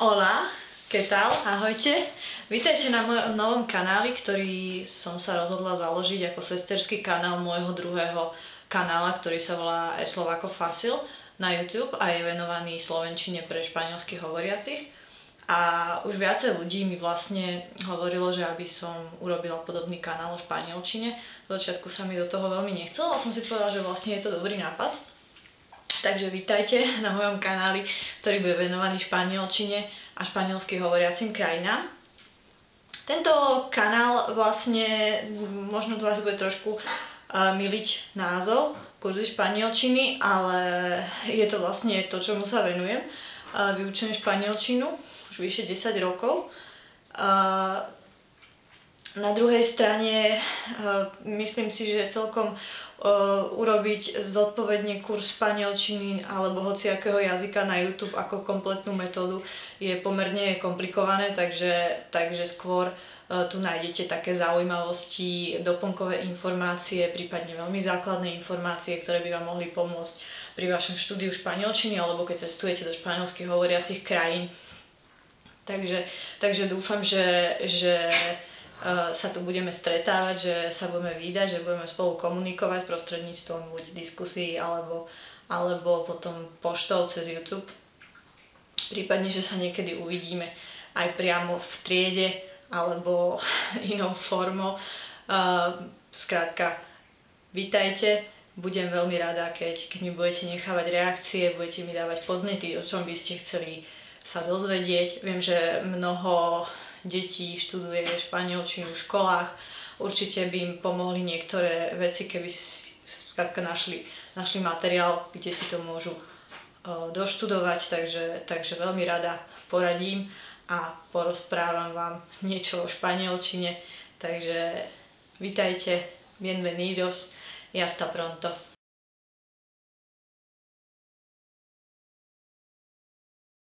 Hola, ¿qué tal? Ahojte. Vítajte na mojom novom kanáli, ktorý som sa rozhodla založiť ako sesterský kanál môjho druhého kanála, ktorý sa volá Slováko Fácil na YouTube a je venovaný slovenčine pre španielsky hovoriacich. A už viacej ľudí mi vlastne hovorilo, že aby som urobila podobný kanál o španielčine. V začiatku sa mi do toho veľmi nechcelo, ale som si povedala, že vlastne je to dobrý nápad. Takže vítajte na mojom kanáli, ktorý bude venovaný španielčine a španielsky hovoriacim krajinám. Tento kanál vlastne, možno vás bude trošku miliť názov, kurzy španielčiny, ale je to vlastne to, čomu sa venujem. Vyučujem španielčinu už vyše 10 rokov. Na druhej strane myslím si, že celkom urobiť zodpovedne kurz španielčiny alebo hociakého jazyka na YouTube ako kompletnú metódu je pomerne komplikované, takže skôr tu nájdete také zaujímavosti, doplnkové informácie, prípadne veľmi základné informácie, ktoré by vám mohli pomôcť pri vašom štúdiu španielčiny alebo keď cestujete do španielsky hovoriacich krajín. Takže dúfam, že sa tu budeme stretávať, že sa budeme vídať, že budeme spolu komunikovať prostredníctvom buď diskusí alebo potom poštou cez YouTube. Prípadne, že sa niekedy uvidíme aj priamo v triede alebo inou formou. Skrátka, vítajte. Budem veľmi rada, keď mi budete nechávať reakcie, budete mi dávať podnety, o čom by ste chceli sa dozvedieť. Viem, že mnoho detí študuje španielčinu v školách. Určite by im pomohli niektoré veci, keby si skrátka našli materiál, kde si to môžu doštudovať. Takže veľmi rada poradím a porozprávam vám niečo o španielčine. Takže vítajte, bienvenidos y hasta pronto.